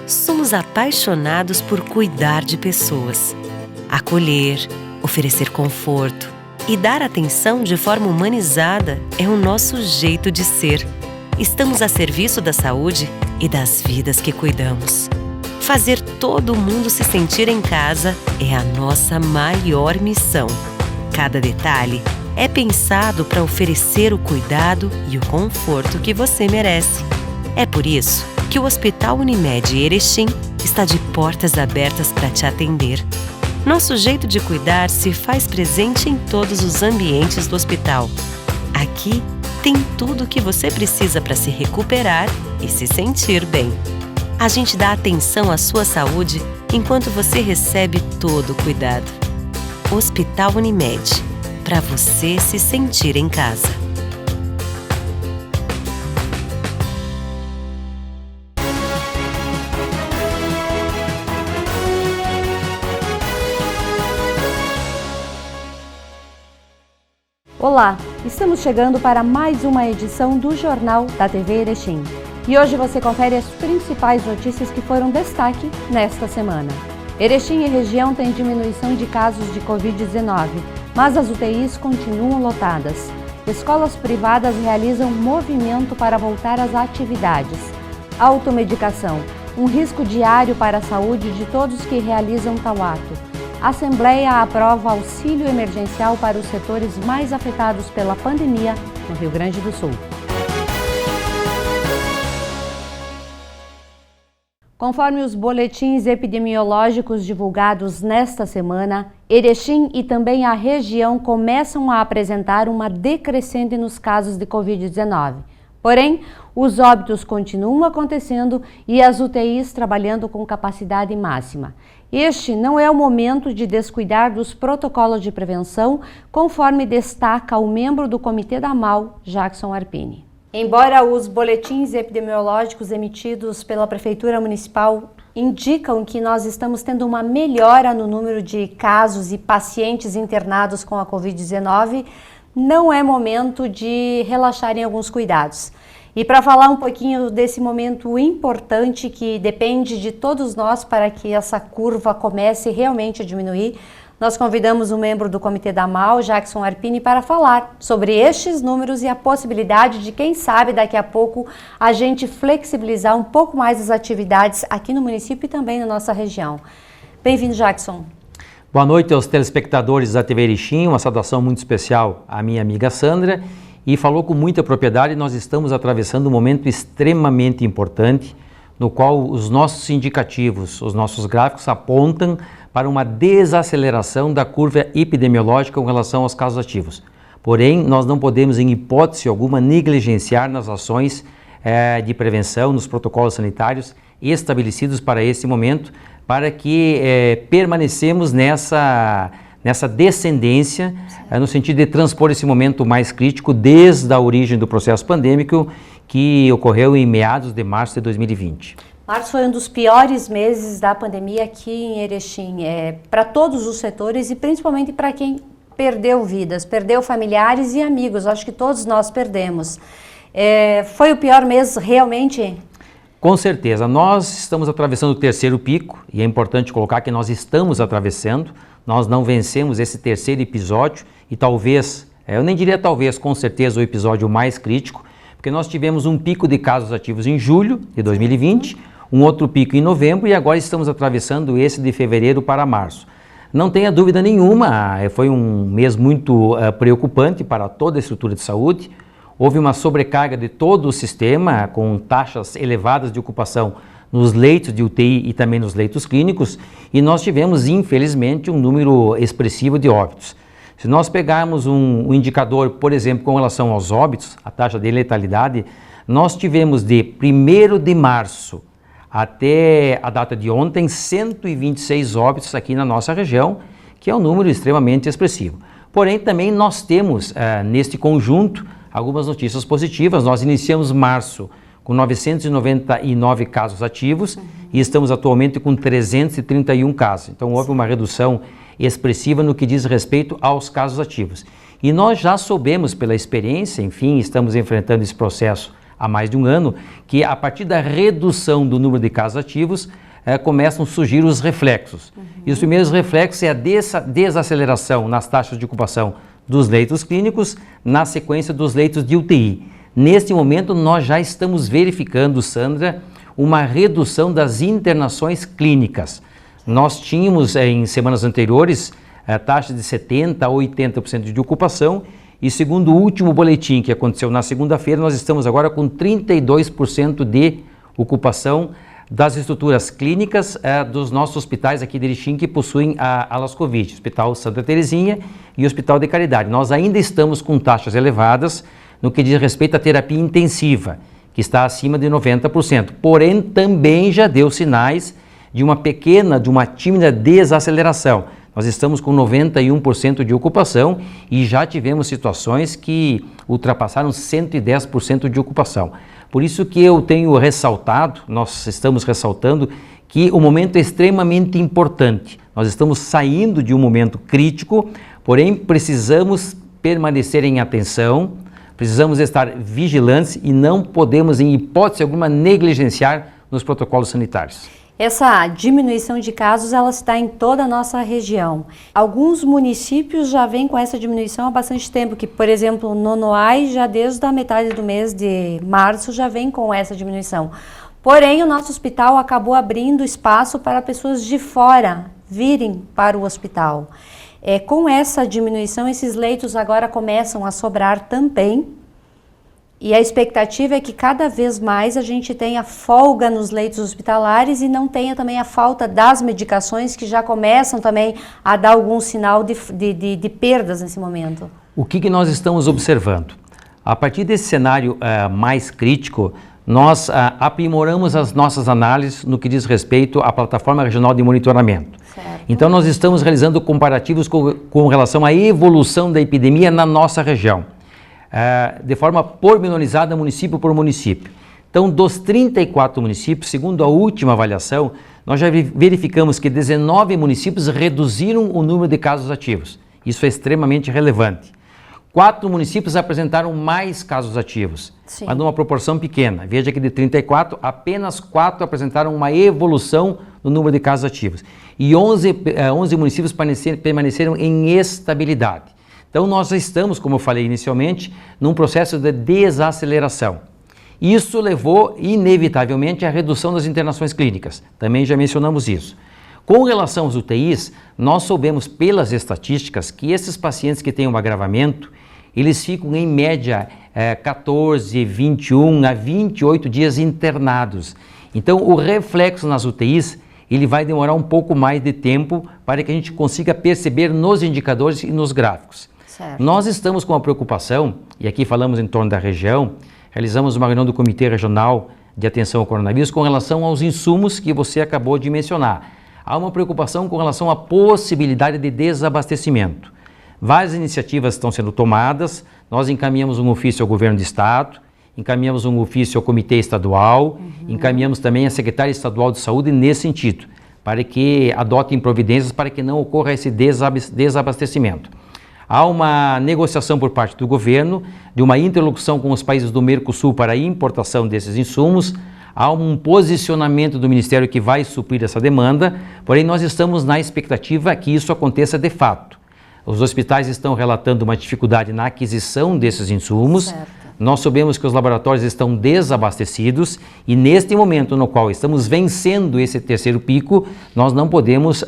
Somos apaixonados por cuidar de pessoas, acolher, oferecer conforto e dar atenção de forma humanizada é o nosso jeito de ser. Estamos a serviço da saúde e das vidas que cuidamos. Fazer todo mundo se sentir em casa é a nossa maior missão. Cada detalhe é pensado para oferecer o cuidado e o conforto que você merece. É por isso que o Hospital Unimed Erechim está de portas abertas para te atender. Nosso jeito de cuidar se faz presente em todos os ambientes do hospital. Aqui tem tudo o que você precisa para se recuperar e se sentir bem. A gente dá atenção à sua saúde enquanto você recebe todo o cuidado. Hospital Unimed, para você se sentir em casa. Olá, estamos chegando para mais uma edição do Jornal da TV Erechim. E hoje você confere as principais notícias que foram destaque nesta semana. Erechim e região têm diminuição de casos de Covid-19, mas as UTIs continuam lotadas. Escolas privadas realizam movimento para voltar às atividades. Automedicação, um risco diário para a saúde de todos que realizam tal ato. A Assembleia aprova auxílio emergencial para os setores mais afetados pela pandemia no Rio Grande do Sul. Conforme os boletins epidemiológicos divulgados nesta semana, Erechim e também a região começam a apresentar uma decrescente nos casos de Covid-19. Porém, os óbitos continuam acontecendo e as UTIs trabalhando com capacidade máxima. Este não é o momento de descuidar dos protocolos de prevenção, conforme destaca o membro do Comitê da AMAL, Jackson Arpini. Embora os boletins epidemiológicos emitidos pela Prefeitura Municipal indicam que nós estamos tendo uma melhora no número de casos e pacientes internados com a Covid-19, não é momento de relaxar em alguns cuidados. E para falar um pouquinho desse momento importante que depende de todos nós para que essa curva comece realmente a diminuir, nós convidamos um membro do Comitê da AMAL, Jackson Arpini, para falar sobre estes números e a possibilidade de, quem sabe, daqui a pouco a gente flexibilizar um pouco mais as atividades aqui no município e também na nossa região. Bem-vindo, Jackson. Boa noite aos telespectadores da TV Erechim, uma saudação muito especial à minha amiga Sandra. E falou com muita propriedade, nós estamos atravessando um momento extremamente importante, no qual os nossos indicativos, os nossos gráficos apontam para uma desaceleração da curva epidemiológica com relação aos casos ativos. Porém, nós não podemos, em hipótese alguma, negligenciar nas ações de prevenção, nos protocolos sanitários estabelecidos para esse momento, para que permanecemos nessa descendência, no sentido de transpor esse momento mais crítico desde a origem do processo pandêmico que ocorreu em meados de março de 2020. Março foi um dos piores meses da pandemia aqui em Erechim, para todos os setores e principalmente para quem perdeu vidas, perdeu familiares e amigos, acho que todos nós perdemos. Foi o pior mês realmente? Com certeza, nós estamos atravessando o terceiro pico e é importante colocar que nós estamos atravessando, nós não vencemos esse terceiro episódio e talvez, eu nem diria talvez, com certeza o episódio mais crítico, porque nós tivemos um pico de casos ativos em julho de 2020, um outro pico em novembro e agora estamos atravessando esse de fevereiro para março. Não tenha dúvida nenhuma, foi um mês muito preocupante para toda a estrutura de saúde. Houve uma sobrecarga de todo o sistema, com taxas elevadas de ocupação nos leitos de UTI e também nos leitos clínicos, e nós tivemos, infelizmente, um número expressivo de óbitos. Se nós pegarmos um indicador, por exemplo, com relação aos óbitos, a taxa de letalidade, nós tivemos de 1º de março até a data de ontem, 126 óbitos aqui na nossa região, que é um número extremamente expressivo. Porém, também nós temos, neste conjunto, algumas notícias positivas. Nós iniciamos março com 999 casos ativos e estamos atualmente com 331 casos. Então houve uma redução expressiva no que diz respeito aos casos ativos. E nós já soubemos pela experiência, enfim, estamos enfrentando esse processo há mais de um ano, que a partir da redução do número de casos ativos, começam a surgir os reflexos. E os primeiros reflexos é a desaceleração nas taxas de ocupação dos leitos clínicos, na sequência dos leitos de UTI. Neste momento, nós já estamos verificando, Sandra, uma redução das internações clínicas. Nós tínhamos, em semanas anteriores, taxa de 70% a 80% de ocupação, e segundo o último boletim que aconteceu na segunda-feira, nós estamos agora com 32% de ocupação das estruturas clínicas dos nossos hospitais aqui de Erechim, que possuem a alas Covid, Hospital Santa Terezinha e Hospital de Caridade. Nós ainda estamos com taxas elevadas no que diz respeito à terapia intensiva, que está acima de 90%, porém também já deu sinais de uma tímida desaceleração. Nós estamos com 91% de ocupação e já tivemos situações que ultrapassaram 110% de ocupação. Por isso que eu tenho ressaltado, nós estamos ressaltando que o momento é extremamente importante. Nós estamos saindo de um momento crítico, porém precisamos permanecer em atenção, precisamos estar vigilantes e não podemos, em hipótese alguma, negligenciar nos protocolos sanitários. Essa diminuição de casos, ela está em toda a nossa região. Alguns municípios já vêm com essa diminuição há bastante tempo, que, por exemplo, Nonoai, já desde a metade do mês de março, já vem com essa diminuição. Porém, o nosso hospital acabou abrindo espaço para pessoas de fora virem para o hospital. Com essa diminuição, esses leitos agora começam a sobrar também. E a expectativa é que cada vez mais a gente tenha folga nos leitos hospitalares e não tenha também a falta das medicações que já começam também a dar algum sinal de perdas nesse momento. O que nós estamos observando? A partir desse cenário mais crítico, nós aprimoramos as nossas análises no que diz respeito à plataforma regional de monitoramento. Certo. Então nós estamos realizando comparativos com relação à evolução da epidemia na nossa região. De forma pormenorizada, município por município. Então, dos 34 municípios, segundo a última avaliação, nós já verificamos que 19 municípios reduziram o número de casos ativos. Isso é extremamente relevante. 4 municípios apresentaram mais casos ativos, sim, mas numa proporção pequena. Veja que de 34, apenas 4 apresentaram uma evolução no número de casos ativos. E 11 municípios permaneceram em estabilidade. Então, nós estamos, como eu falei inicialmente, num processo de desaceleração. Isso levou, inevitavelmente, à redução das internações clínicas. Também já mencionamos isso. Com relação às UTIs, nós soubemos pelas estatísticas que esses pacientes que têm um agravamento, eles ficam em média 14, 21 a 28 dias internados. Então, o reflexo nas UTIs, ele vai demorar um pouco mais de tempo para que a gente consiga perceber nos indicadores e nos gráficos. Certo. Nós estamos com uma preocupação, e aqui falamos em torno da região, realizamos uma reunião do Comitê Regional de Atenção ao Coronavírus com relação aos insumos que você acabou de mencionar. Há uma preocupação com relação à possibilidade de desabastecimento. Várias iniciativas estão sendo tomadas, nós encaminhamos um ofício ao Governo do Estado, encaminhamos um ofício ao Comitê Estadual, encaminhamos também à Secretaria Estadual de Saúde nesse sentido, para que adotem providências para que não ocorra esse desabastecimento. Há uma negociação por parte do governo, de uma interlocução com os países do Mercosul para a importação desses insumos. Há um posicionamento do Ministério que vai suprir essa demanda, porém nós estamos na expectativa que isso aconteça de fato. Os hospitais estão relatando uma dificuldade na aquisição desses insumos. Certo. Nós sabemos que os laboratórios estão desabastecidos e neste momento no qual estamos vencendo esse terceiro pico, nós não podemos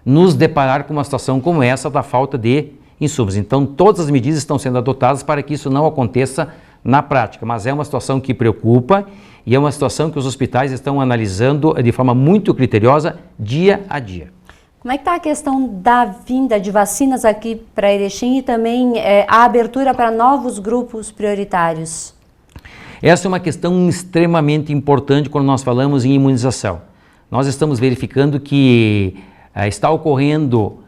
nos deparar com uma situação como essa da falta de insumos. Então, todas as medidas estão sendo adotadas para que isso não aconteça na prática, mas é uma situação que preocupa e é uma situação que os hospitais estão analisando de forma muito criteriosa, dia a dia. Como é que está a questão da vinda de vacinas aqui para Erechim e também a abertura para novos grupos prioritários? Essa é uma questão extremamente importante quando nós falamos em imunização. Nós estamos verificando que está ocorrendo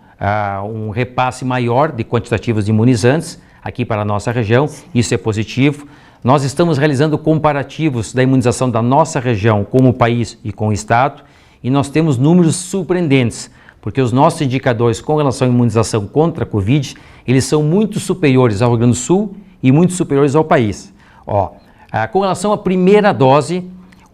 um repasse maior de quantitativos de imunizantes aqui para a nossa região, isso é positivo. Nós estamos realizando comparativos da imunização da nossa região com o país e com o estado e nós temos números surpreendentes, porque os nossos indicadores com relação à imunização contra a Covid, eles são muito superiores ao Rio Grande do Sul e muito superiores ao país. Com relação à primeira dose,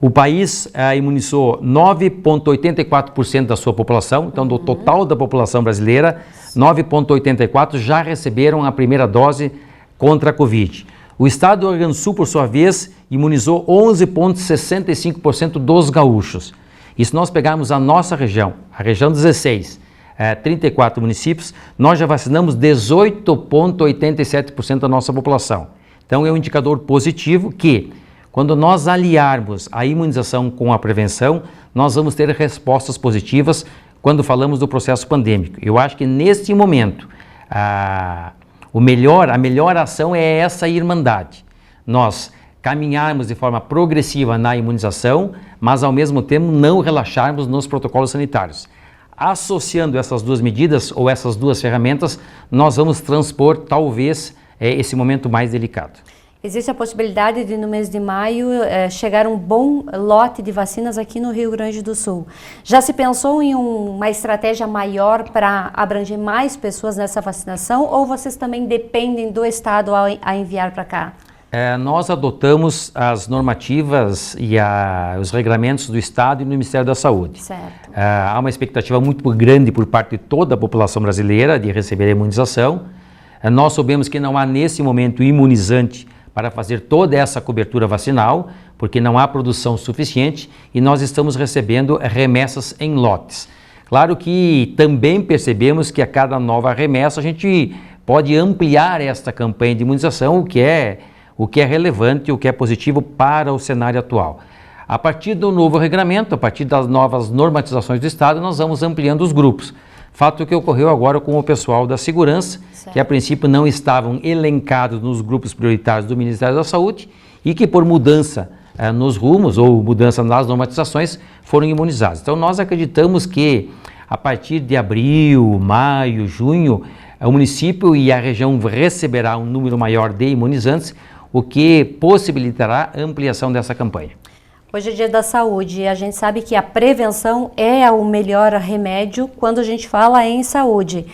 o país imunizou 9,84% da sua população, então do total da população brasileira, 9,84% já receberam a primeira dose contra a Covid. O estado do Rio Grande do Sul, por sua vez, imunizou 11,65% dos gaúchos. E se nós pegarmos a nossa região, a região 16, 34 municípios, nós já vacinamos 18,87% da nossa população. Então é um indicador positivo que, quando nós aliarmos a imunização com a prevenção, nós vamos ter respostas positivas quando falamos do processo pandêmico. Eu acho que neste momento, a melhor ação é essa irmandade. Nós caminharmos de forma progressiva na imunização, mas ao mesmo tempo não relaxarmos nos protocolos sanitários. Associando essas duas medidas ou essas duas ferramentas, nós vamos transpor talvez esse momento mais delicado. Existe a possibilidade de, no mês de maio, chegar um bom lote de vacinas aqui no Rio Grande do Sul. Já se pensou em uma estratégia maior para abranger mais pessoas nessa vacinação ou vocês também dependem do Estado a enviar para cá? Nós adotamos as normativas e os regramentos do Estado e do Ministério da Saúde. Certo. Há uma expectativa muito grande por parte de toda a população brasileira de receber a imunização. Nós sabemos que não há nesse momento imunizante para fazer toda essa cobertura vacinal, porque não há produção suficiente e nós estamos recebendo remessas em lotes. Claro que também percebemos que a cada nova remessa a gente pode ampliar esta campanha de imunização, o que é relevante, o que é positivo para o cenário atual. A partir do novo regramento, a partir das novas normatizações do Estado, nós vamos ampliando os grupos. Fato que ocorreu agora com o pessoal da segurança, certo, que a princípio não estavam elencados nos grupos prioritários do Ministério da Saúde e que por mudança nos rumos ou mudança nas normatizações foram imunizados. Então nós acreditamos que a partir de abril, maio, junho, o município e a região receberá um número maior de imunizantes, o que possibilitará a ampliação dessa campanha. Hoje é dia da saúde e a gente sabe que a prevenção é o melhor remédio quando a gente fala em saúde.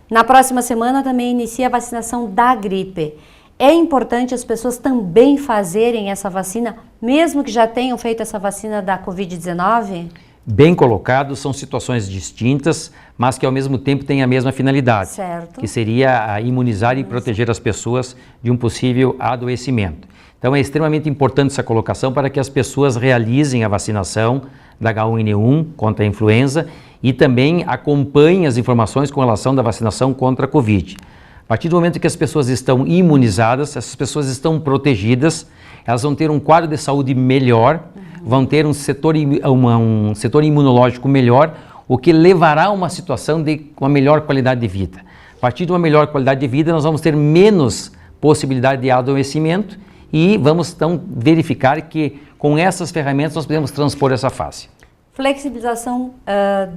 Na próxima semana também inicia a vacinação da gripe. É importante as pessoas também fazerem essa vacina, mesmo que já tenham feito essa vacina da Covid-19? Bem colocado, são situações distintas, mas que ao mesmo tempo têm a mesma finalidade, certo, que seria imunizar e proteger as pessoas de um possível adoecimento. Então é extremamente importante essa colocação para que as pessoas realizem a vacinação da H1N1 contra a influenza e também acompanhem as informações com relação da vacinação contra a Covid. A partir do momento que as pessoas estão imunizadas, essas pessoas estão protegidas, elas vão ter um quadro de saúde melhor, vão ter um setor imunológico melhor, o que levará a uma situação de uma melhor qualidade de vida. A partir de uma melhor qualidade de vida, nós vamos ter menos possibilidade de adoecimento e vamos então verificar que com essas ferramentas nós podemos transpor essa fase. Flexibilização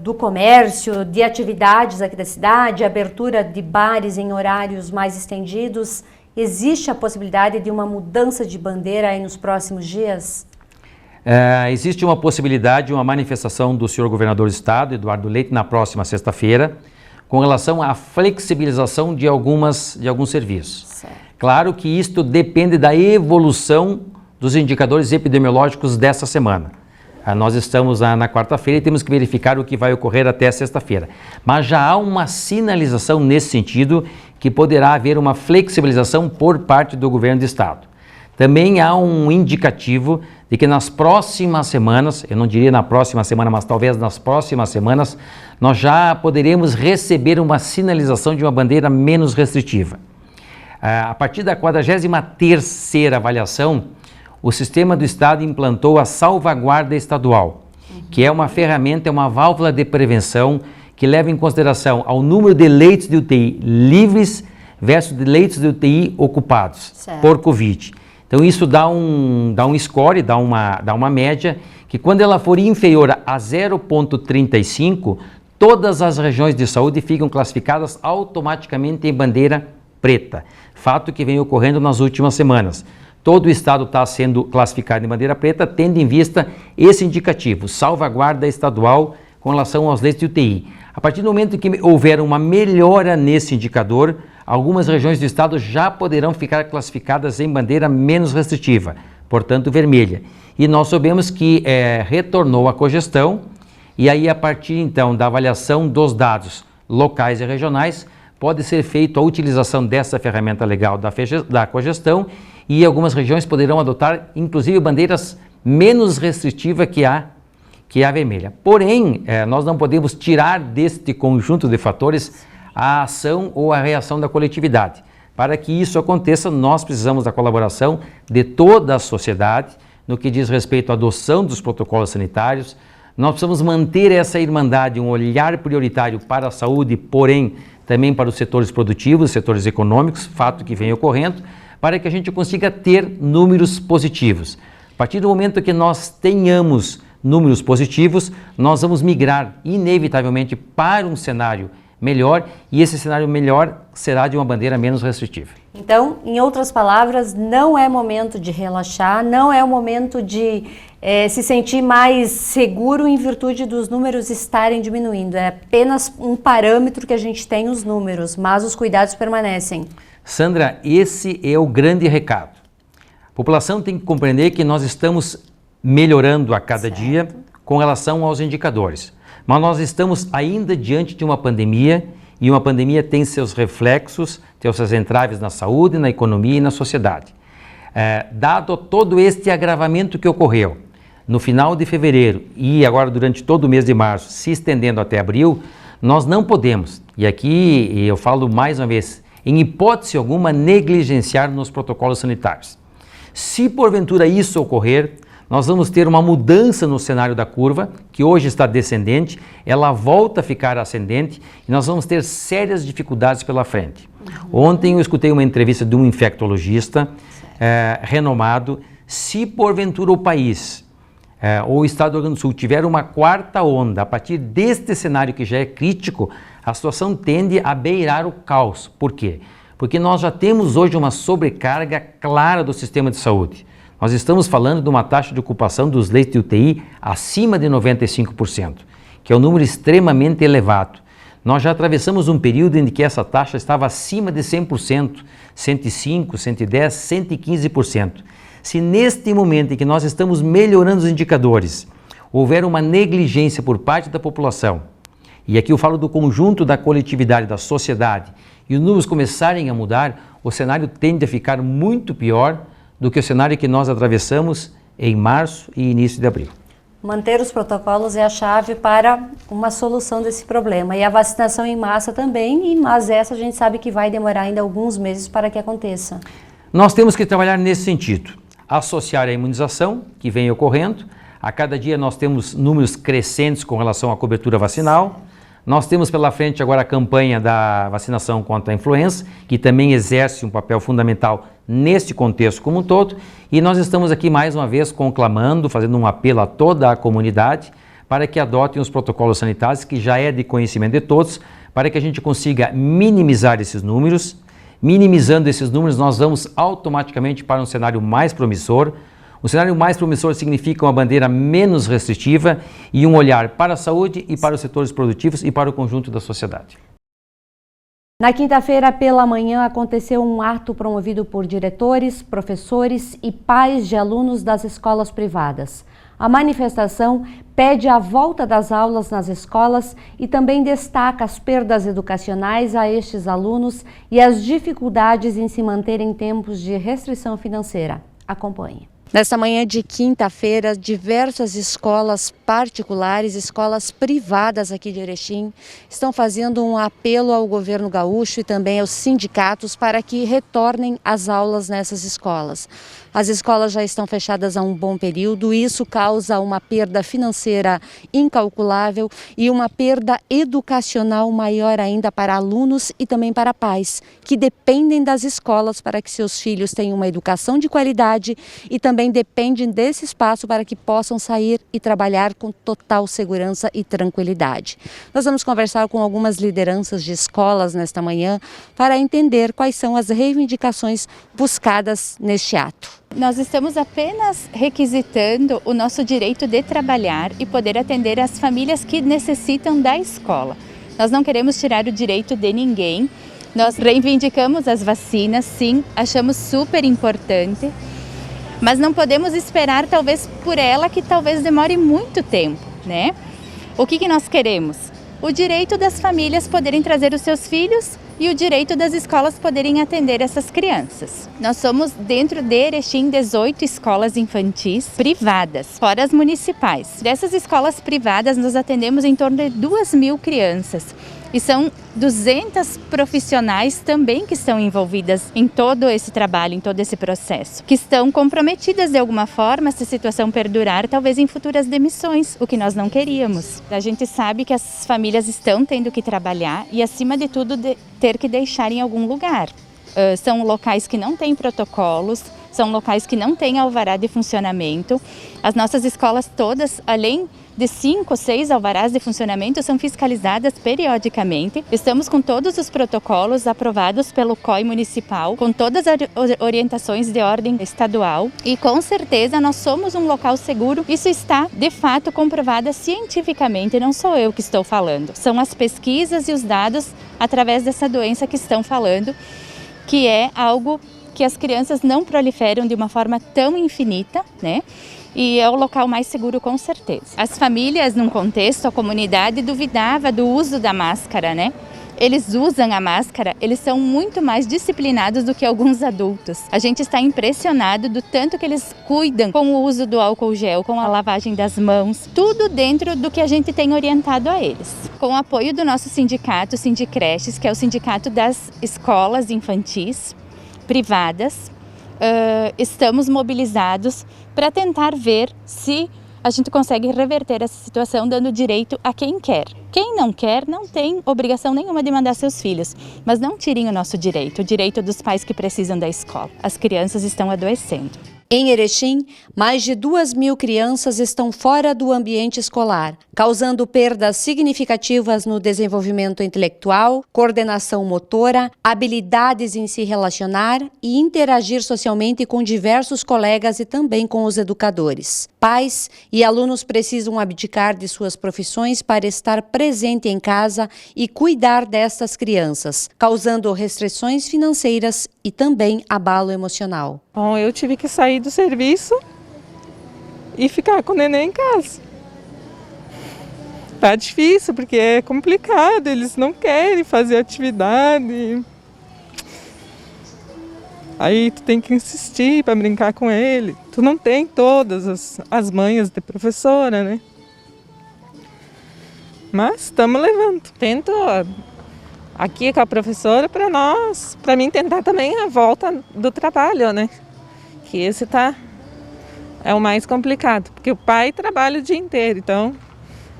do comércio, de atividades aqui da cidade, abertura de bares em horários mais estendidos. Existe a possibilidade de uma mudança de bandeira aí nos próximos dias? Existe uma possibilidade, uma manifestação do senhor governador do estado, Eduardo Leite, na próxima sexta-feira, com relação à flexibilização de alguns serviços. Certo. Claro que isto depende da evolução dos indicadores epidemiológicos dessa semana. Nós estamos na quarta-feira e temos que verificar o que vai ocorrer até sexta-feira. Mas já há uma sinalização nesse sentido que poderá haver uma flexibilização por parte do governo do estado. Também há um indicativo de que nas próximas semanas, eu não diria na próxima semana, mas talvez nas próximas semanas, nós já poderemos receber uma sinalização de uma bandeira menos restritiva. A partir da 43ª avaliação, o sistema do Estado implantou a salvaguarda estadual, que é uma ferramenta, é uma válvula de prevenção que leva em consideração ao número de leitos de UTI livres versus de leitos de UTI ocupados, certo, por Covid. Então isso dá um score, dá uma média, que quando ela for inferior a 0,35, todas as regiões de saúde ficam classificadas automaticamente em bandeira preta. Fato que vem ocorrendo nas últimas semanas. Todo o estado está sendo classificado em bandeira preta, tendo em vista esse indicativo, salvaguarda estadual com relação aos leitos de UTI. A partir do momento que houver uma melhora nesse indicador, algumas regiões do estado já poderão ficar classificadas em bandeira menos restritiva. portanto vermelha. E nós soubemos que retornou a cogestão, e aí a partir então da avaliação dos dados locais e regionais, pode ser feita a utilização dessa ferramenta legal da cogestão, e algumas regiões poderão adotar inclusive bandeiras menos restritivas que a vermelha. Porém, nós não podemos tirar deste conjunto de fatores a ação ou a reação da coletividade. Para que isso aconteça, nós precisamos da colaboração de toda a sociedade no que diz respeito à adoção dos protocolos sanitários. Nós precisamos manter essa irmandade, um olhar prioritário para a saúde, porém também para os setores produtivos, setores econômicos, fato que vem ocorrendo, para que a gente consiga ter números positivos. A partir do momento que nós tenhamos números positivos, nós vamos migrar inevitavelmente para um cenário melhor, e esse cenário melhor será de uma bandeira menos restritiva. Então, em outras palavras, não é momento de relaxar, não é o momento de se sentir mais seguro em virtude dos números estarem diminuindo. É apenas um parâmetro que a gente tem os números, mas os cuidados permanecem. Sandra, esse é o grande recado. A população tem que compreender que nós estamos melhorando a cada dia com relação aos indicadores. Mas nós estamos ainda diante de uma pandemia, e uma pandemia tem seus reflexos, tem seus entraves na saúde, na economia e na sociedade. Dado todo este agravamento que ocorreu no final de fevereiro e agora durante todo o mês de março, se estendendo até abril, nós não podemos, e aqui eu falo mais uma vez, em hipótese alguma, negligenciar nos protocolos sanitários. Se porventura isso ocorrer, nós vamos ter uma mudança no cenário da curva, que hoje está descendente, ela volta a ficar ascendente e nós vamos ter sérias dificuldades pela frente. Ontem eu escutei uma entrevista de um infectologista renomado. Se porventura o país ou o estado do Rio Grande do Sul tiver uma quarta onda, a partir deste cenário que já é crítico, a situação tende a beirar o caos. Por quê? Porque nós já temos hoje uma sobrecarga clara do sistema de saúde. Nós estamos falando de uma taxa de ocupação dos leitos de UTI acima de 95%, que é um número extremamente elevado. Nós já atravessamos um período em que essa taxa estava acima de 100%, 105%, 110%, 115%. Se neste momento em que nós estamos melhorando os indicadores, houver uma negligência por parte da população, e aqui eu falo do conjunto da coletividade, da sociedade, e os números começarem a mudar, o cenário tende a ficar muito pior do que o cenário que nós atravessamos em março e início de abril. Manter os protocolos é a chave para uma solução desse problema. E a vacinação em massa também, mas essa a gente sabe que vai demorar ainda alguns meses para que aconteça. Nós temos que trabalhar nesse sentido, associar a imunização que vem ocorrendo. A cada dia nós temos números crescentes com relação à cobertura vacinal. Nós temos pela frente agora a campanha da vacinação contra a influenza, que também exerce um papel fundamental neste contexto como um todo, e nós estamos aqui mais uma vez conclamando, fazendo um apelo a toda a comunidade para que adotem os protocolos sanitários, que já é de conhecimento de todos, para que a gente consiga minimizar esses números. Minimizando esses números, nós vamos automaticamente para um cenário mais promissor. Um cenário mais promissor significa uma bandeira menos restritiva e um olhar para a saúde e para os setores produtivos e para o conjunto da sociedade. Na quinta-feira, pela manhã, aconteceu um ato promovido por diretores, professores e pais de alunos das escolas privadas. A manifestação pede a volta das aulas nas escolas e também destaca as perdas educacionais a estes alunos e as dificuldades em se manter em tempos de restrição financeira. Acompanhe. Nesta manhã de quinta-feira, diversas escolas particulares, escolas privadas aqui de Erechim, estão fazendo um apelo ao governo gaúcho e também aos sindicatos para que retornem às aulas nessas escolas. As escolas já estão fechadas há um bom período e isso causa uma perda financeira incalculável e uma perda educacional maior ainda para alunos e também para pais, que dependem das escolas para que seus filhos tenham uma educação de qualidade e também dependem desse espaço para que possam sair e trabalhar com total segurança e tranquilidade. Nós vamos conversar com algumas lideranças de escolas nesta manhã para entender quais são as reivindicações buscadas neste ato. Nós estamos apenas requisitando o nosso direito de trabalhar e poder atender as famílias que necessitam da escola. Nós não queremos tirar o direito de ninguém. Nós reivindicamos as vacinas, sim, achamos super importante. mas não podemos esperar talvez por ela que talvez demore muito tempo, né? O que nós queremos? O direito das famílias poderem trazer os seus filhos e o direito das escolas poderem atender essas crianças. Nós somos, dentro de Erechim, 18 escolas infantis privadas, fora as municipais. Dessas escolas privadas, nós atendemos em torno de 2.000 crianças. E são 200 profissionais também que estão envolvidas em todo esse trabalho, em todo esse processo, que estão comprometidas de alguma forma, se a situação perdurar, talvez em futuras demissões, o que nós não queríamos. A gente sabe que as famílias estão tendo que trabalhar e, acima de tudo, ter que deixar em algum lugar. São locais que não têm protocolos, são locais que não têm alvará de funcionamento. As nossas escolas todas, além de 5 ou 6 alvarás de funcionamento, são fiscalizadas periodicamente. Estamos com todos os protocolos aprovados pelo COI municipal, com todas as orientações de ordem estadual e com certeza nós somos um local seguro. Isso está de fato comprovado cientificamente, não sou eu que estou falando. São as pesquisas e os dados através dessa doença que estão falando, que é algo que as crianças não proliferam de uma forma tão infinita, né? E é o local mais seguro, com certeza. As famílias, num contexto, a comunidade duvidava do uso da máscara, né? Eles usam a máscara, eles são muito mais disciplinados do que alguns adultos. A gente está impressionado do tanto que eles cuidam com o uso do álcool gel, com a lavagem das mãos, tudo dentro do que a gente tem orientado a eles. Com o apoio do nosso sindicato, o Sindicreches, que é o sindicato das escolas infantis privadas, estamos mobilizados para tentar ver se a gente consegue reverter essa situação dando direito a quem quer. Quem não quer não tem obrigação nenhuma de mandar seus filhos, mas não tirem o nosso direito, o direito dos pais que precisam da escola. As crianças estão adoecendo. Em Erechim, mais de 2.000 crianças estão fora do ambiente escolar, causando perdas significativas no desenvolvimento intelectual, coordenação motora, habilidades em se relacionar e interagir socialmente com diversos colegas e também com os educadores. Pais e alunos precisam abdicar de suas profissões para estar presente em casa e cuidar destas crianças, causando restrições financeiras e também abalo emocional. Bom, eu tive que sair do serviço e ficar com o neném em casa. Tá difícil, porque é complicado, eles não querem fazer atividade. Aí tu tem que insistir para brincar com ele. Tu não tem todas as manhas de professora, né? Mas estamos levando. Tento aqui com a professora para mim tentar também a volta do trabalho, né? Que esse é o mais complicado, porque o pai trabalha o dia inteiro, então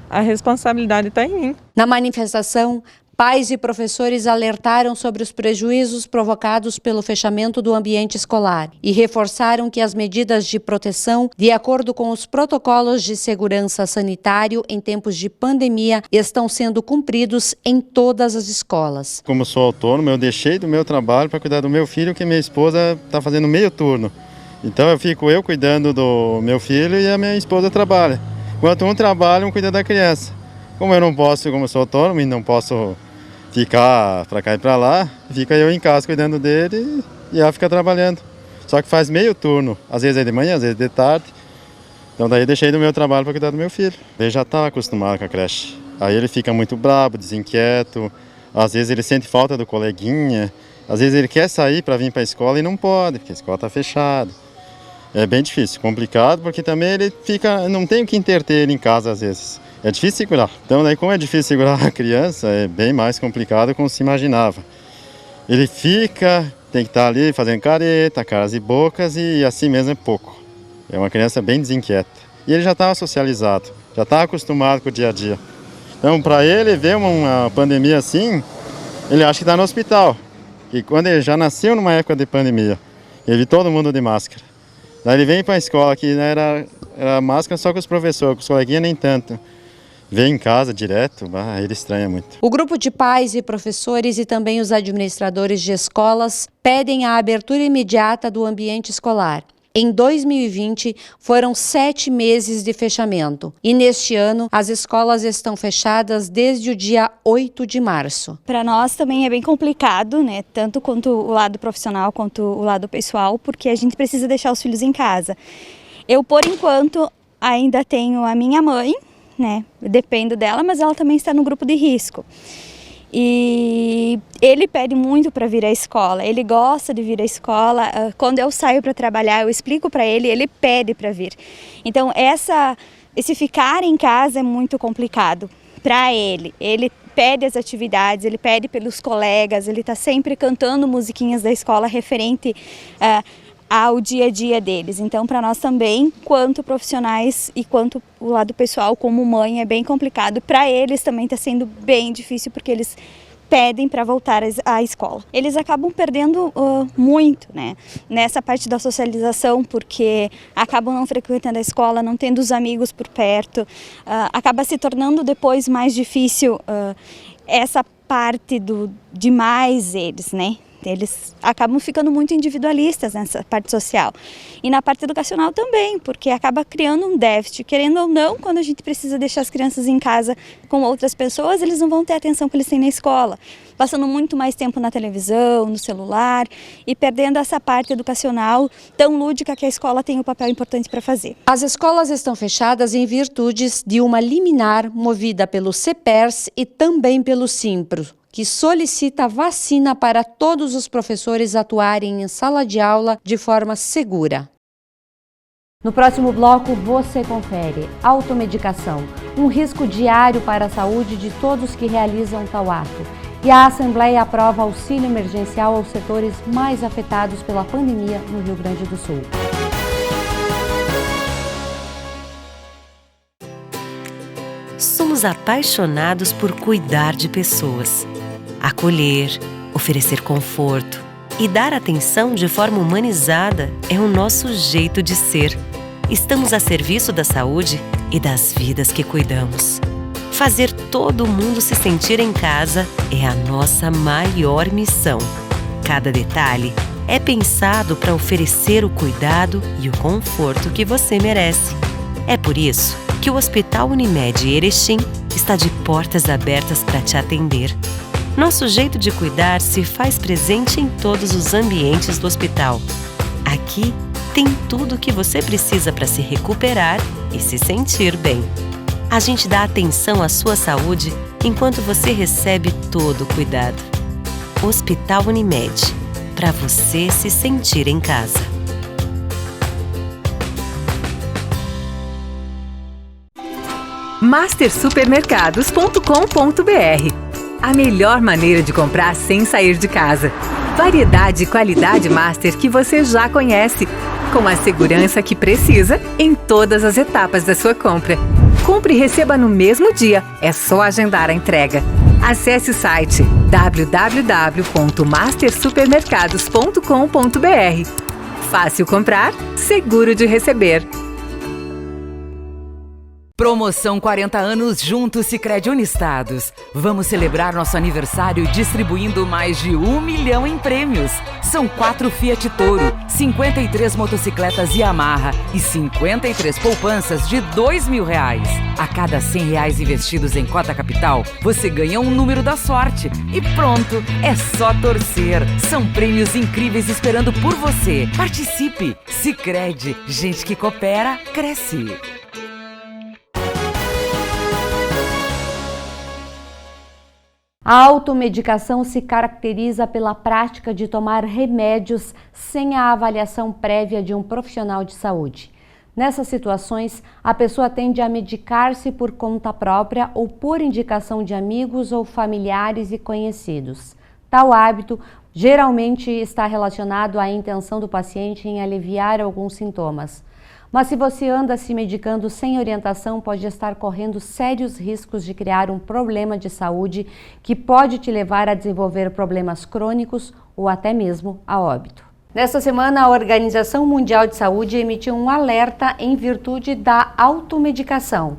a responsabilidade está em mim. Na manifestação, pais e professores alertaram sobre os prejuízos provocados pelo fechamento do ambiente escolar e reforçaram que as medidas de proteção, de acordo com os protocolos de segurança sanitário em tempos de pandemia, estão sendo cumpridos em todas as escolas. Como sou autônomo, eu deixei do meu trabalho para cuidar do meu filho, que minha esposa está fazendo meio turno. Então eu fico cuidando do meu filho e a minha esposa trabalha. Enquanto um trabalha, um cuida da criança. Como eu não posso, como eu sou autônomo e não posso ficar para cá e para lá, fica eu em casa cuidando dele e ela fica trabalhando. Só que faz meio turno, às vezes é de manhã, às vezes é de tarde. Então daí deixei do meu trabalho para cuidar do meu filho. Ele já está acostumado com a creche. Aí ele fica muito bravo, desinquieto, às vezes ele sente falta do coleguinha, às vezes ele quer sair para vir para a escola e não pode, porque a escola está fechada. É bem difícil, complicado, porque também ele não tem o que entreter ele em casa às vezes. É difícil segurar. Então, daí, como é difícil segurar a criança, é bem mais complicado do que se imaginava. Ele tem que estar ali fazendo careta, caras e bocas, e assim mesmo é pouco. É uma criança bem desinquieta. E ele já estava socializado, já estava acostumado com o dia a dia. Então, para ele ver uma pandemia assim, ele acha que está no hospital. E quando ele já nasceu numa época de pandemia, ele viu todo mundo de máscara. Daí ele vem para a escola, que era máscara só com os professores, com os coleguinhas nem tanto. Vem em casa direto, ele estranha muito. O grupo de pais e professores e também os administradores de escolas pedem a abertura imediata do ambiente escolar. Em 2020, foram 7 meses de fechamento. E neste ano, as escolas estão fechadas desde o dia 8 de março. Para nós também é bem complicado, né? Tanto quanto o lado profissional quanto o lado pessoal, porque a gente precisa deixar os filhos em casa. Eu, por enquanto, ainda tenho a minha mãe, né? Eu dependo dela, mas ela também está no grupo de risco. E ele pede muito para vir à escola, ele gosta de vir à escola. Quando eu saio para trabalhar, eu explico para ele, ele pede para vir. Então, esse ficar em casa é muito complicado para ele. Ele pede as atividades, ele pede pelos colegas, ele está sempre cantando musiquinhas da escola referente ao dia a dia deles. Então, para nós também, quanto profissionais e quanto o lado pessoal, como mãe, é bem complicado. Para eles também está sendo bem difícil, porque eles pedem para voltar à escola. Eles acabam perdendo muito, né, nessa parte da socialização, porque acabam não frequentando a escola, não tendo os amigos por perto. Acaba se tornando depois mais difícil essa parte de mais eles, né? Eles acabam ficando muito individualistas nessa parte social. E na parte educacional também, porque acaba criando um déficit. Querendo ou não, quando a gente precisa deixar as crianças em casa com outras pessoas, eles não vão ter a atenção que eles têm na escola. Passando muito mais tempo na televisão, no celular e perdendo essa parte educacional tão lúdica que a escola tem um papel importante para fazer. As escolas estão fechadas em virtude de uma liminar movida pelo CEPERS e também pelo Simpro, que solicita vacina para todos os professores atuarem em sala de aula de forma segura. No próximo bloco, você confere automedicação, um risco diário para a saúde de todos que realizam tal ato. E a Assembleia aprova auxílio emergencial aos setores mais afetados pela pandemia no Rio Grande do Sul. Somos apaixonados por cuidar de pessoas. Acolher, oferecer conforto e dar atenção de forma humanizada é o nosso jeito de ser. Estamos a serviço da saúde e das vidas que cuidamos. Fazer todo mundo se sentir em casa é a nossa maior missão. Cada detalhe é pensado para oferecer o cuidado e o conforto que você merece. É por isso que o Hospital Unimed Erechim está de portas abertas para te atender. Nosso jeito de cuidar se faz presente em todos os ambientes do hospital. Aqui tem tudo o que você precisa para se recuperar e se sentir bem. A gente dá atenção à sua saúde enquanto você recebe todo o cuidado. Hospital Unimed, para você se sentir em casa. mastersupermercados.com.br. A melhor maneira de comprar sem sair de casa. Variedade e qualidade Master que você já conhece, com a segurança que precisa em todas as etapas da sua compra. Compre e receba no mesmo dia, é só agendar a entrega. Acesse o site www.mastersupermercados.com.br. Fácil comprar, seguro de receber. Promoção 40 anos junto Sicredi Unistados. Vamos celebrar nosso aniversário distribuindo mais de 1 milhão em prêmios. São 4 Fiat Toro, 53 motocicletas Yamaha e 53 poupanças de R$2.000. A cada R$100 investidos em cota capital, você ganha um número da sorte. E pronto, é só torcer. São prêmios incríveis esperando por você. Participe! Sicredi, gente que coopera, cresce. A automedicação se caracteriza pela prática de tomar remédios sem a avaliação prévia de um profissional de saúde. Nessas situações, a pessoa tende a medicar-se por conta própria ou por indicação de amigos ou familiares e conhecidos. Tal hábito geralmente está relacionado à intenção do paciente em aliviar alguns sintomas. Mas se você anda se medicando sem orientação, pode estar correndo sérios riscos de criar um problema de saúde que pode te levar a desenvolver problemas crônicos ou até mesmo a óbito. Nesta semana, a Organização Mundial de Saúde emitiu um alerta em virtude da automedicação.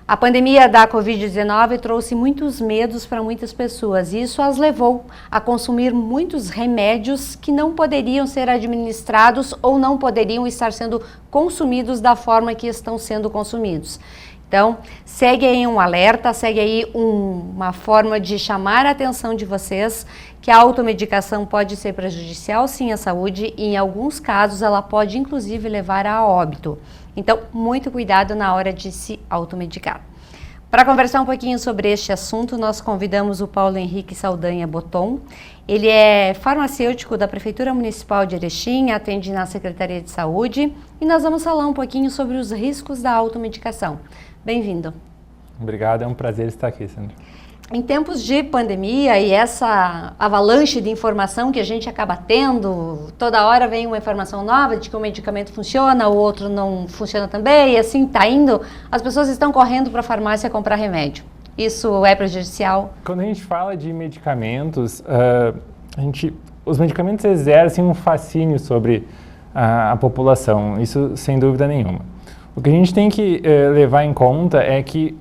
A pandemia da Covid-19 trouxe muitos medos para muitas pessoas e isso as levou a consumir muitos remédios que não poderiam ser administrados ou não poderiam estar sendo consumidos da forma que estão sendo consumidos. Então, segue aí um alerta, segue aí uma forma de chamar a atenção de vocês que a automedicação pode ser prejudicial sim à saúde e em alguns casos ela pode inclusive levar a óbito. Então, muito cuidado na hora de se automedicar. Para conversar um pouquinho sobre este assunto, nós convidamos o Paulo Henrique Saldanha Boton. Ele é farmacêutico da Prefeitura Municipal de Erechim, atende na Secretaria de Saúde e nós vamos falar um pouquinho sobre os riscos da automedicação. Bem-vindo. Obrigado, é um prazer estar aqui, Sandra. Em tempos de pandemia e essa avalanche de informação que a gente acaba tendo, toda hora vem uma informação nova de que um medicamento funciona, o outro não funciona também, e assim está indo, as pessoas estão correndo para a farmácia comprar remédio. Isso é prejudicial? Quando a gente fala de medicamentos, os medicamentos exercem um fascínio sobre a população, isso sem dúvida nenhuma. O que a gente tem que levar em conta é que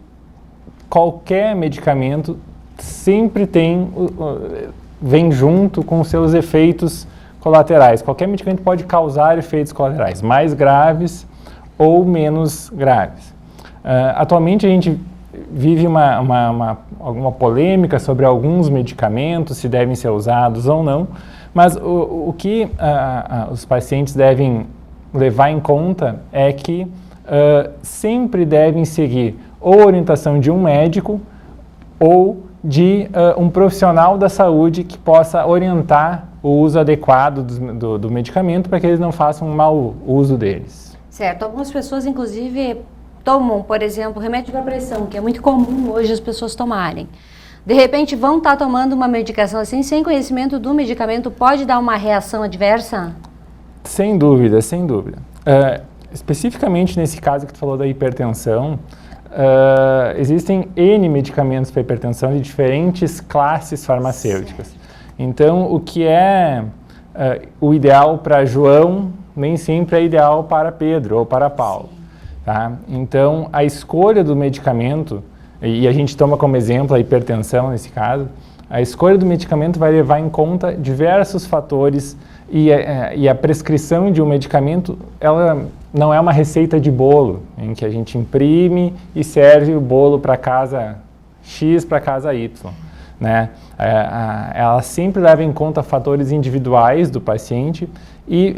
qualquer medicamento sempre vem junto com seus efeitos colaterais. Qualquer medicamento pode causar efeitos colaterais, mais graves ou menos graves. Atualmente a gente vive alguma polêmica sobre alguns medicamentos, se devem ser usados ou não, mas o que os pacientes devem levar em conta é que sempre devem seguir ou a orientação de um médico ou de um profissional da saúde que possa orientar o uso adequado do medicamento para que eles não façam um mau uso deles. Certo. Algumas pessoas, inclusive, tomam, por exemplo, remédio para pressão, que é muito comum hoje as pessoas tomarem. De repente, vão estar tomando uma medicação assim, sem conhecimento do medicamento, pode dar uma reação adversa? Sem dúvida, sem dúvida. Especificamente nesse caso que tu falou da hipertensão, existem N medicamentos para hipertensão de diferentes classes farmacêuticas. Certo. Então, o que é o ideal para João, nem sempre é ideal para Pedro ou para Paulo. Tá? Então, a escolha do medicamento, e a gente toma como exemplo a hipertensão nesse caso, a escolha do medicamento vai levar em conta diversos fatores e a prescrição de um medicamento, ela não é uma receita de bolo, em que a gente imprime e serve o bolo para casa X para casa Y. Né? Ela sempre leva em conta fatores individuais do paciente e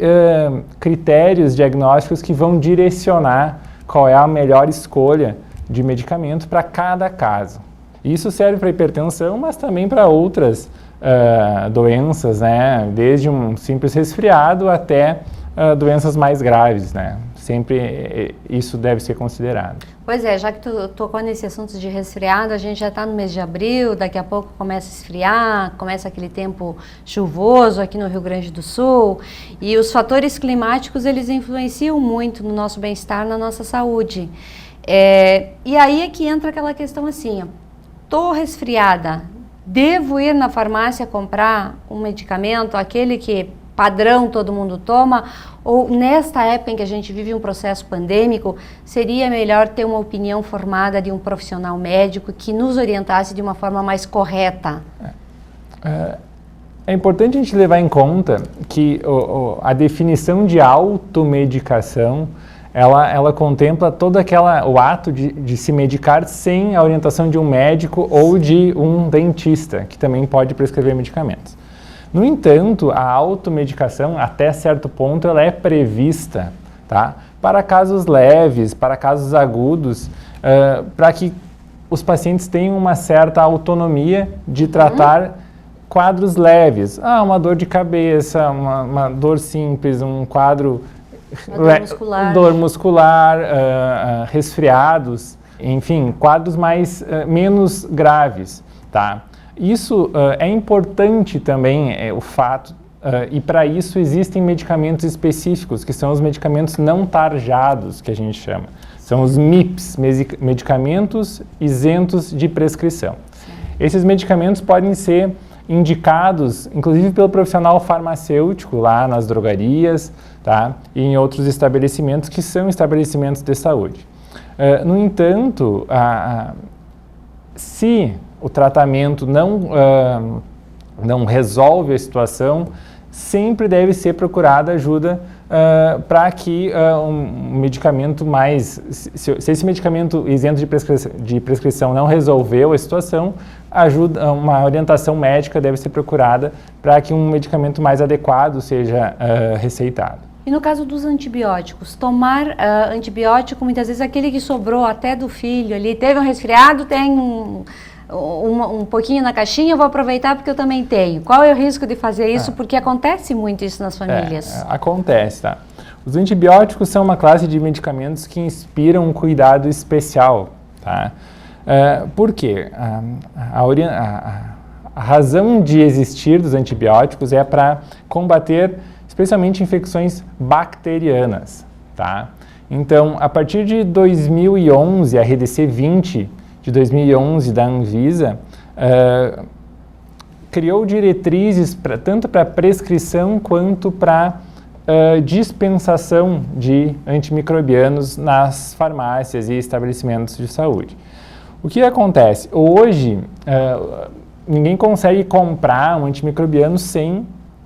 critérios diagnósticos que vão direcionar qual é a melhor escolha de medicamento para cada caso. Isso serve para hipertensão, mas também para outras doenças, né? Desde um simples resfriado até doenças mais graves, né? Sempre isso deve ser considerado. Pois é, já que tu tocou nesse assunto de resfriado, a gente já está no mês de abril, daqui a pouco começa a esfriar, começa aquele tempo chuvoso aqui no Rio Grande do Sul, e os fatores climáticos, eles influenciam muito no nosso bem-estar, na nossa saúde. E aí é que entra aquela questão assim, tô resfriada, devo ir na farmácia comprar um medicamento, aquele que padrão todo mundo toma, ou nesta época em que a gente vive um processo pandêmico, seria melhor ter uma opinião formada de um profissional médico que nos orientasse de uma forma mais correta? É importante a gente levar em conta que a definição de automedicação, ela contempla todo o ato de se medicar sem a orientação de um médico ou de um dentista, que também pode prescrever medicamentos. No entanto, a automedicação, até certo ponto, ela é prevista, tá? Para casos leves, para casos agudos, para que os pacientes tenham uma certa autonomia de tratar quadros leves. Uma dor de cabeça, uma dor simples, um quadro... Dor muscular, resfriados, enfim, quadros menos graves, tá? Isso é importante também, o fato, e para isso existem medicamentos específicos, que são os medicamentos não tarjados, que a gente chama. São os MIPs, medicamentos isentos de prescrição. Sim. Esses medicamentos podem ser indicados, inclusive pelo profissional farmacêutico, lá nas drogarias, tá? E em outros estabelecimentos que são estabelecimentos de saúde. No entanto, se o tratamento não resolve a situação, sempre deve ser procurada ajuda para que um medicamento mais... Se esse medicamento isento de prescrição não resolveu a situação, uma orientação médica deve ser procurada para que um medicamento mais adequado seja receitado. E no caso dos antibióticos, tomar antibiótico, muitas vezes aquele que sobrou até do filho ali, teve um resfriado, tem um pouquinho na caixinha, eu vou aproveitar porque eu também tenho. Qual é o risco de fazer isso? Porque acontece muito isso nas famílias. Acontece, tá? Os antibióticos são uma classe de medicamentos que inspiram um cuidado especial, tá? Por quê? A razão de existir dos antibióticos é para combater especialmente infecções bacterianas, tá? Então, a partir de 2011, a RDC 20 de 2011 da Anvisa criou diretrizes tanto para prescrição quanto para dispensação de antimicrobianos nas farmácias e estabelecimentos de saúde. O que acontece? Hoje, ninguém consegue comprar um antimicrobiano sem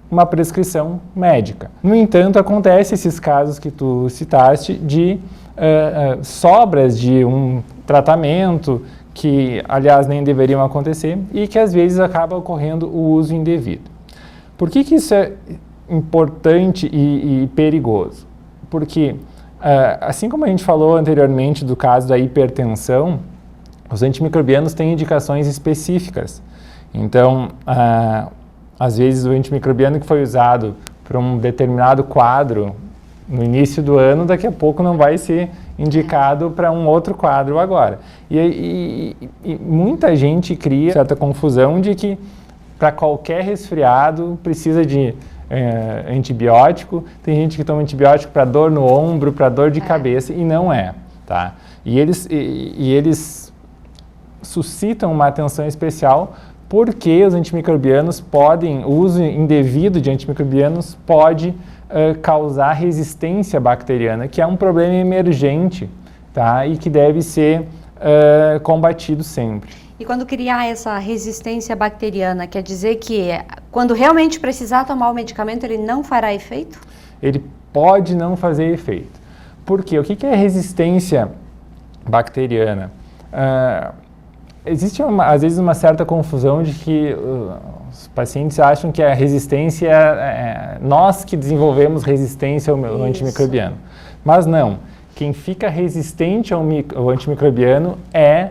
uma prescrição médica. No entanto, acontece esses casos que tu citaste de sobras de um tratamento que, aliás, nem deveriam acontecer e que às vezes acaba ocorrendo o uso indevido. Por que isso é importante e perigoso? Porque, assim como a gente falou anteriormente do caso da hipertensão, os antimicrobianos têm indicações específicas. Então, às vezes o antimicrobiano que foi usado para um determinado quadro no início do ano, daqui a pouco não vai ser indicado para um outro quadro agora. E muita gente cria certa confusão de que para qualquer resfriado precisa de antibiótico. Tem gente que toma antibiótico para dor no ombro, para dor de cabeça, e não é, tá? E eles suscitam uma atenção especial porque os antimicrobianos o uso indevido de antimicrobianos pode causar resistência bacteriana, que é um problema emergente, tá? E que deve ser combatido sempre. E quando criar essa resistência bacteriana, quer dizer que quando realmente precisar tomar o medicamento, ele não fará efeito? Ele pode não fazer efeito. Por quê? O que é resistência bacteriana? Existe, às vezes, uma certa confusão de que os pacientes acham que a resistência é nós que desenvolvemos resistência ao antimicrobiano. Mas não. Quem fica resistente ao antimicrobiano é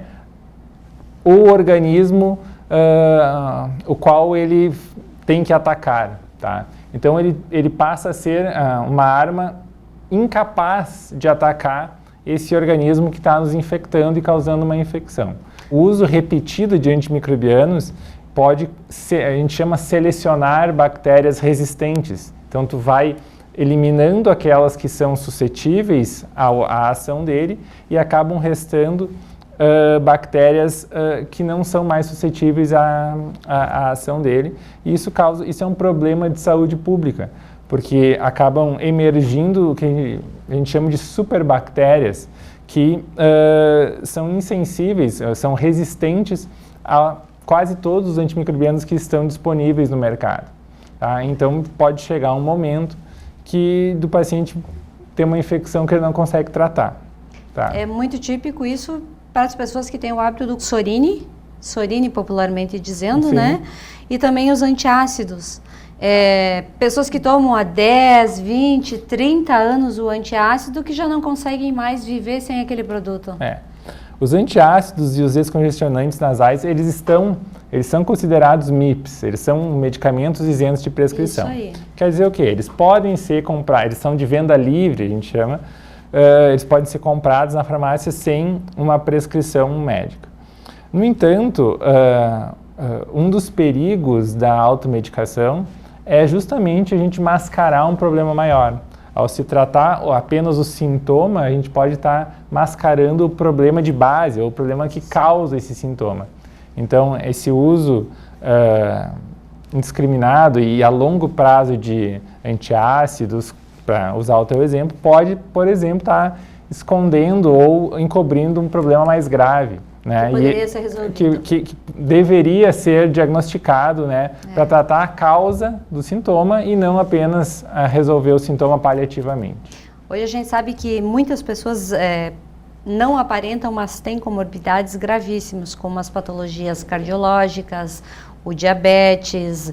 o organismo o qual ele tem que atacar, tá? Então, ele passa a ser uma arma incapaz de atacar esse organismo que está nos infectando e causando uma infecção. O uso repetido de antimicrobianos a gente chama selecionar bactérias resistentes. Então, tu vai eliminando aquelas que são suscetíveis à ação dele e acabam restando bactérias que não são mais suscetíveis à ação dele. E isso é um problema de saúde pública, porque acabam emergindo o que a gente chama de superbactérias, que são insensíveis, são resistentes a quase todos os antimicrobianos que estão disponíveis no mercado. Tá? Então, pode chegar um momento do paciente ter uma infecção que ele não consegue tratar. Tá? É muito típico isso para as pessoas que têm o hábito do Sorine popularmente dizendo, Sim. né? E também os antiácidos. Pessoas que tomam há 10, 20, 30 anos o antiácido que já não conseguem mais viver sem aquele produto. Os antiácidos e os descongestionantes nasais, eles são considerados MIPs, eles são medicamentos isentos de prescrição. Isso aí. Quer dizer o quê? Eles podem ser comprados, eles são de venda livre, a gente chama, eles podem ser comprados na farmácia sem uma prescrição médica. No entanto, um dos perigos da automedicação é justamente a gente mascarar um problema maior. Ao se tratar apenas o sintoma, a gente pode estar mascarando o problema de base, ou o problema que causa esse sintoma. Então, esse uso indiscriminado e a longo prazo de antiácidos, para usar o teu exemplo, pode, por exemplo, estar escondendo ou encobrindo um problema mais grave, né? Que poderia ser resolvido. Que deveria ser diagnosticado, né? Para tratar a causa do sintoma e não apenas resolver o sintoma paliativamente. Hoje a gente sabe que muitas pessoas não aparentam, mas têm comorbidades gravíssimas, como as patologias cardiológicas, o diabetes,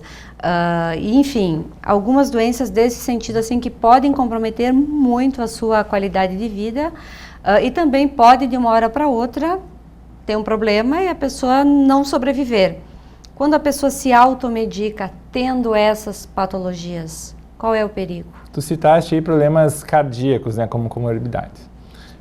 enfim, algumas doenças desse sentido assim que podem comprometer muito a sua qualidade de vida e também pode de uma hora para outra ter um problema e a pessoa não sobreviver. Quando a pessoa se automedica tendo essas patologias, qual é o perigo? Tu citaste aí problemas cardíacos, né, como comorbidades.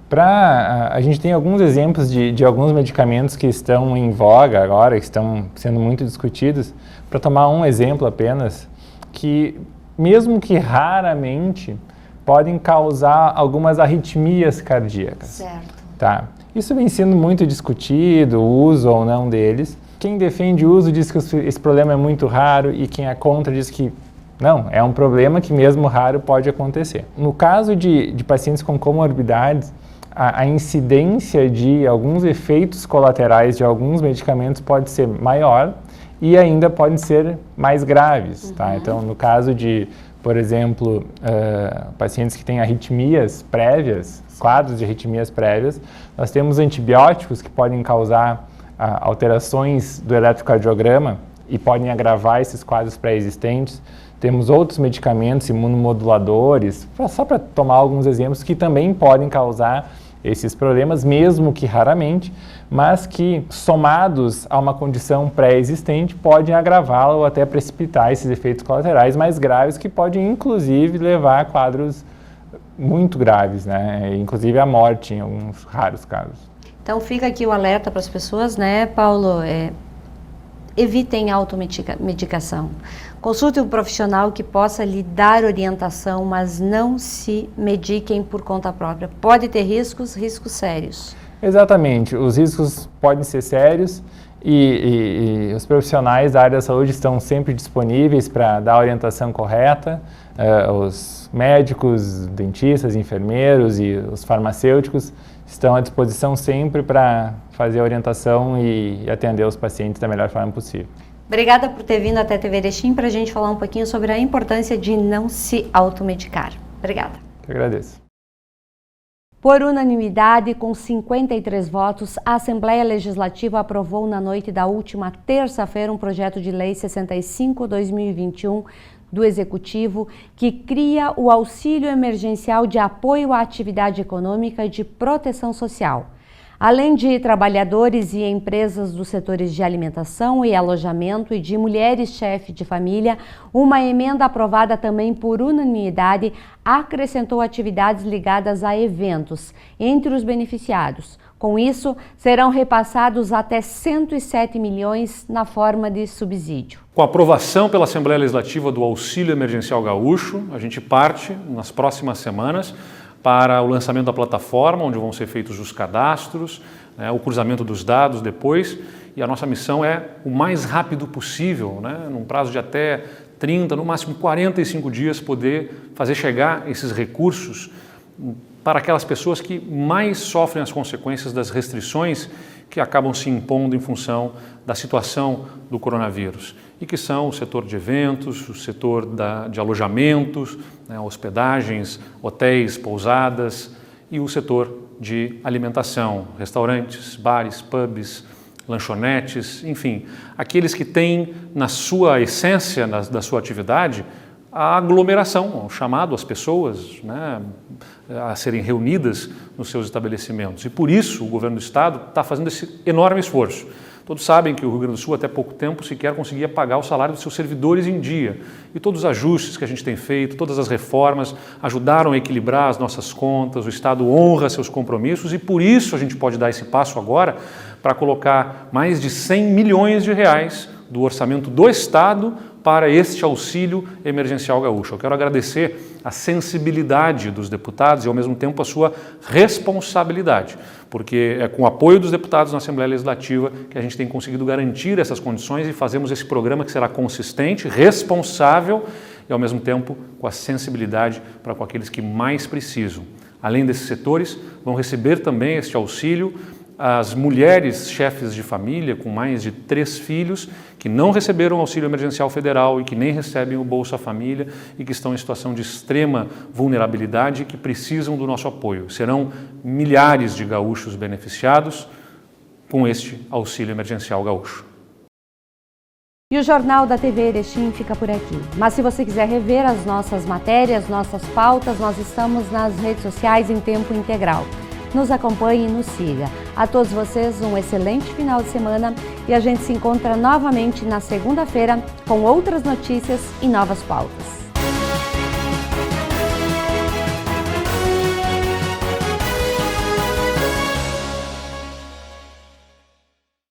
A gente tem alguns exemplos de alguns medicamentos que estão em voga agora, que estão sendo muito discutidos. Para tomar um exemplo apenas, que mesmo que raramente, podem causar algumas arritmias cardíacas. Certo. Tá. Isso vem sendo muito discutido, o uso ou não deles. Quem defende o uso diz que esse problema é muito raro e quem é contra diz que não, é um problema que mesmo raro pode acontecer. No caso de pacientes com comorbidades, a incidência de alguns efeitos colaterais de alguns medicamentos pode ser maior e ainda podem ser mais graves, tá? Então, no caso de, por exemplo, pacientes que têm arritmias prévias, quadros de arritmias prévias, nós temos antibióticos que podem causar alterações do eletrocardiograma e podem agravar esses quadros pré-existentes. Temos outros medicamentos imunomoduladores, só para tomar alguns exemplos, que também podem causar esses problemas, mesmo que raramente, mas que, somados a uma condição pré-existente, podem agravá-la ou até precipitar esses efeitos colaterais mais graves, que podem, inclusive, levar a quadros muito graves, né? Inclusive a morte em alguns raros casos. Então fica aqui o alerta para as pessoas, né, Paulo? Evitem automedicação. Consulte um profissional que possa lhe dar orientação, mas não se mediquem por conta própria. Pode ter riscos sérios. Exatamente, os riscos podem ser sérios e os profissionais da área da saúde estão sempre disponíveis para dar a orientação correta. Os médicos, dentistas, enfermeiros e os farmacêuticos estão à disposição sempre para fazer a orientação e atender os pacientes da melhor forma possível. Obrigada por ter vindo até a TV Erechim para a gente falar um pouquinho sobre a importância de não se automedicar. Obrigada. Eu agradeço. Por unanimidade, com 53 votos, a Assembleia Legislativa aprovou na noite da última terça-feira um projeto de lei 65/2021 do Executivo que cria o Auxílio Emergencial de Apoio à Atividade Econômica e de Proteção Social. Além de trabalhadores e empresas dos setores de alimentação e alojamento e de mulheres chefe de família, uma emenda aprovada também por unanimidade acrescentou atividades ligadas a eventos entre os beneficiados. Com isso, serão repassados até 107 milhões na forma de subsídio. Com a aprovação pela Assembleia Legislativa do Auxílio Emergencial Gaúcho, a gente parte nas próximas semanas para o lançamento da plataforma, onde vão ser feitos os cadastros, o cruzamento dos dados depois, e a nossa missão é o mais rápido possível, num prazo de até 30, no máximo 45 dias, poder fazer chegar esses recursos para aquelas pessoas que mais sofrem as consequências das restrições que acabam se impondo em função da situação do coronavírus, e que são o setor de eventos, o setor de alojamentos, hospedagens, hotéis, pousadas e o setor de alimentação, restaurantes, bares, pubs, lanchonetes, enfim, aqueles que têm na sua essência, da sua atividade, a aglomeração, o chamado às pessoas a serem reunidas nos seus estabelecimentos. E por isso o governo do estado está fazendo esse enorme esforço. Todos sabem que o Rio Grande do Sul, até pouco tempo, sequer conseguia pagar o salário dos seus servidores em dia. E todos os ajustes que a gente tem feito, todas as reformas, ajudaram a equilibrar as nossas contas, o Estado honra seus compromissos e por isso a gente pode dar esse passo agora para colocar mais de 100 milhões de reais do orçamento do Estado para este auxílio emergencial gaúcho. Eu quero agradecer a sensibilidade dos deputados e, ao mesmo tempo, a sua responsabilidade, porque é com o apoio dos deputados na Assembleia Legislativa que a gente tem conseguido garantir essas condições e fazemos esse programa que será consistente, responsável e, ao mesmo tempo, com a sensibilidade para com aqueles que mais precisam. Além desses setores, vão receber também este auxílio as mulheres chefes de família com mais de 3 filhos que não receberam auxílio emergencial federal e que nem recebem o Bolsa Família e que estão em situação de extrema vulnerabilidade e que precisam do nosso apoio. Serão milhares de gaúchos beneficiados com este auxílio emergencial gaúcho. E o Jornal da TV Erechim fica por aqui. Mas se você quiser rever as nossas matérias, nossas pautas, nós estamos nas redes sociais em tempo integral. Nos acompanhe e nos siga. A todos vocês um excelente final de semana e a gente se encontra novamente na segunda-feira com outras notícias e novas pautas.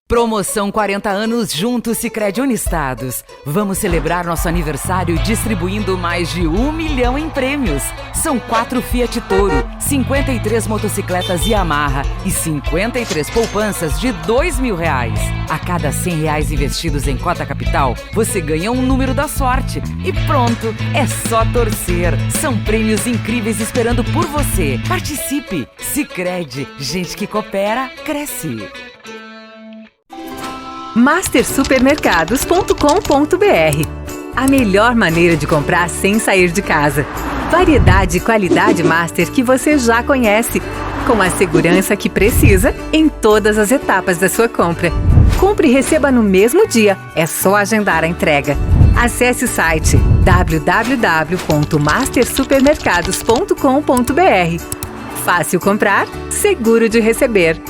Promoção 40 anos juntos Sicredi Unistados. Vamos celebrar nosso aniversário distribuindo mais de 1 milhão em prêmios. São 4 Fiat Toro, 53 motocicletas Yamaha e 53 poupanças de R$2.000. A cada R$100 investidos em cota capital, você ganha um número da sorte. E pronto, é só torcer. São prêmios incríveis esperando por você. Participe! Sicredi, gente que coopera, cresce. mastersupermercados.com.br. A melhor maneira de comprar sem sair de casa. Variedade e qualidade Master que você já conhece, com a segurança que precisa em todas as etapas da sua compra. Compre e receba no mesmo dia, é só agendar a entrega. Acesse o site www.mastersupermercados.com.br. Fácil comprar, seguro de receber.